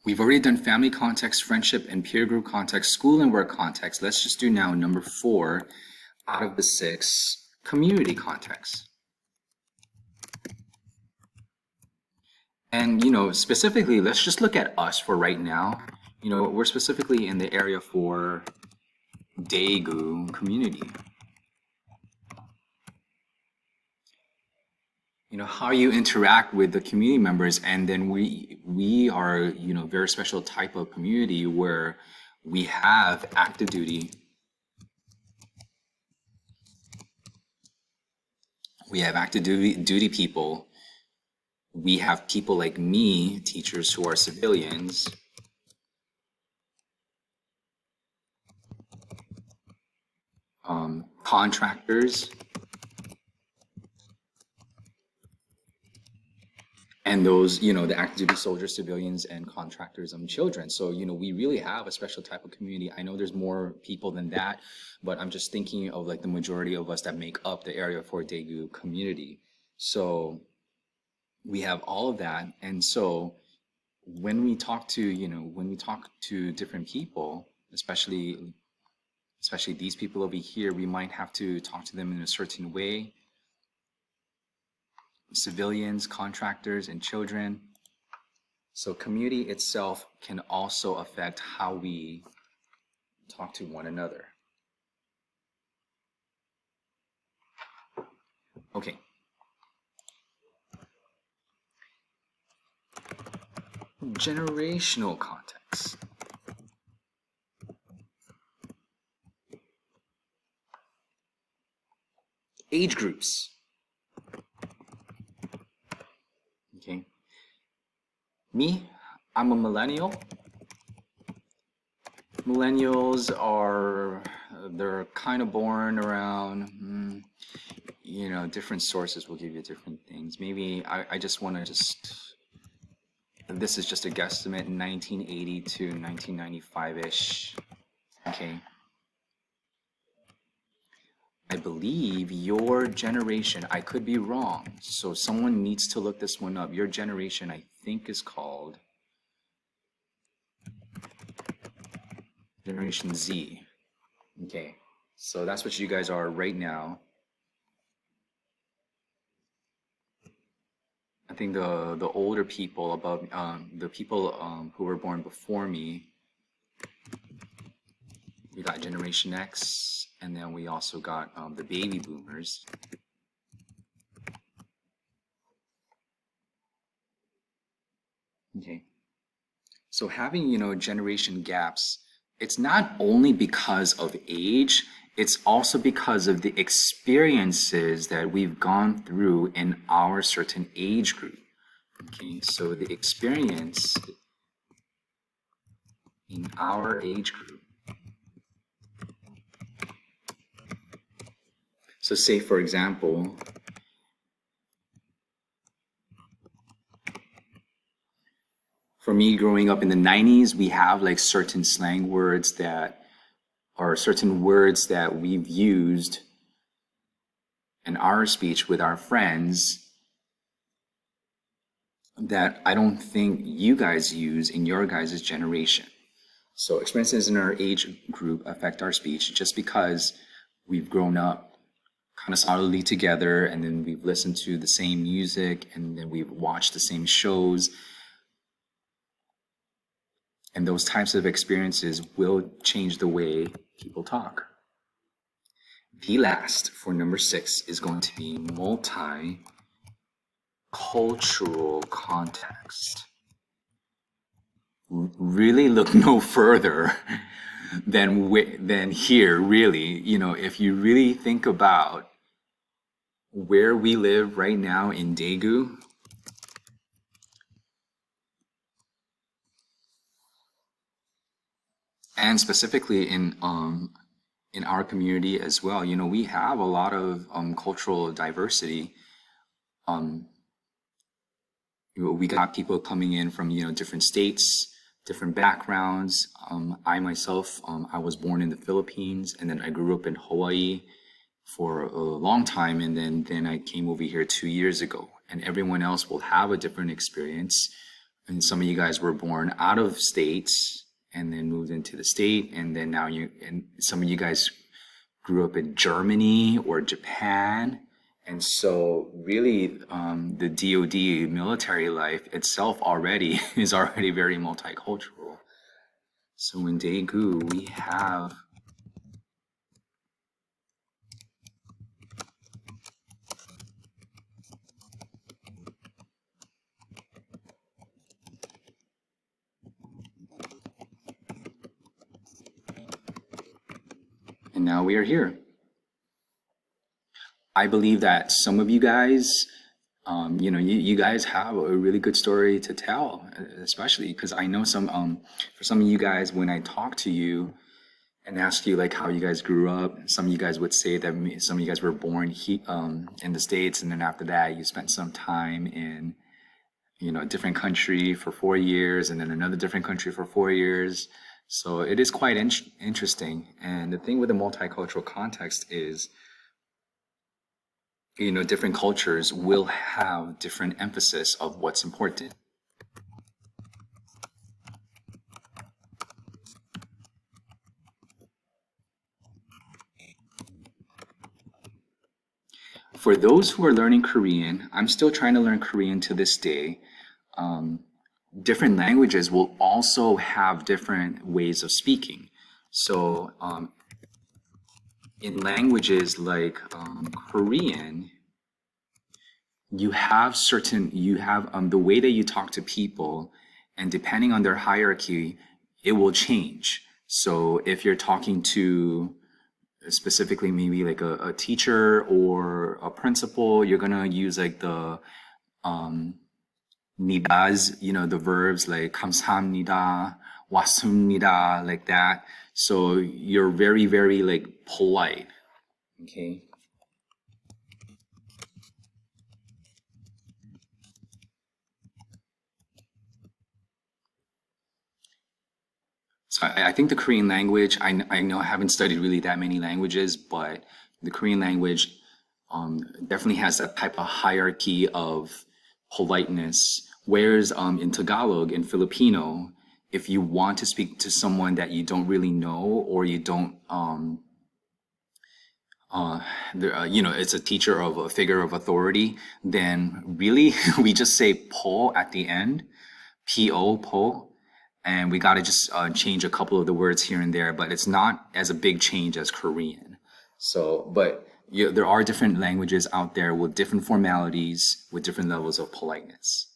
We've already done family context, friendship and peer group context, school and work context. Let's just do now number 4 out of the 6, community context. And, specifically, let's just look at us for right now. We're specifically in the area for Daegu community. How you interact with the community members, and then we are, very special type of community where we have active duty. We have active duty people. We have people like me, teachers who are civilians. Contractors. And those, the active duty soldiers, civilians, and contractors and children. So, we really have a special type of community. I know there's more people than that, but I'm just thinking of like the majority of us that make up the area for Daegu community. So we have all of that. And so when we talk to different people, especially these people over here, we might have to talk to them in a certain way. Civilians, contractors, and children. So community itself can also affect how we talk to one another. Okay. Generational context. Age groups. Okay. Me, I'm a millennial. Millennials they're kind of born around, different sources will give you different things. Maybe I just want to this is just a guesstimate, 1980 to 1995-ish. Okay. I believe your generation, I could be wrong, so someone needs to look this one up. Your generation, I think, is called Generation Z. Okay, so that's what you guys are right now. I think the older people above, the people who were born before me, we got Generation X, and then we also got the baby boomers. Okay. So having, generation gaps, it's not only because of age, it's also because of the experiences that we've gone through in our certain age group. Okay, so the experience in our age group. So say, for example, for me growing up in the 90s, we have like certain slang words that are certain words that we've used in our speech with our friends that I don't think you guys use in your guys' generation. So experiences in our age group affect our speech just because we've grown up kind of solidly together, and then we've listened to the same music, and then we've watched the same shows. And those types of experiences will change the way people talk. The last, for number 6, is going to be multicultural context. Really look no further than here, really. If you really think about where we live right now in Daegu, and specifically in our community as well, we have a lot of cultural diversity. We got people coming in from different states, different backgrounds. I myself, I was born in the Philippines, and then I grew up in Hawaii for a long time, and then I came over here 2 years ago. And everyone else will have a different experience. and some of you guys were born out of states and then moved into the state, and then now and some of you guys grew up in Germany or Japan. And so really, the DoD military life itself already is already very multicultural. So in Daegu, we have and now we are here. I believe that some of you guys, you guys have a really good story to tell, especially because I know for some of you guys, when I talk to you and ask you like how you guys grew up, some of you guys would say that some of you guys were born in the States, and then after that, you spent some time in, a different country for 4 years, and then another different country for 4 years. So it is quite interesting. And the thing with the multicultural context is, different cultures will have different emphasis of what's important. For those who are learning Korean, I'm still trying to learn Korean to this day. Different languages will also have different ways of speaking. So in languages like Korean, you have the way that you talk to people, and depending on their hierarchy, it will change. So if you're talking to specifically maybe like a teacher or a principal, you're gonna use like the nidas, the verbs like 감사합니다, 왔습니다, like that. So you're very, very like polite. Okay. So I think the Korean language, I know I haven't studied really that many languages, but the Korean language definitely has that type of hierarchy of politeness. Whereas in Tagalog, in Filipino, if you want to speak to someone that you don't really know, or you don't, it's a teacher of a figure of authority, then really we just say po at the end, po, po. And we got to just change a couple of the words here and there, but it's not as a big change as Korean. So, but there are different languages out there with different formalities, with different levels of politeness.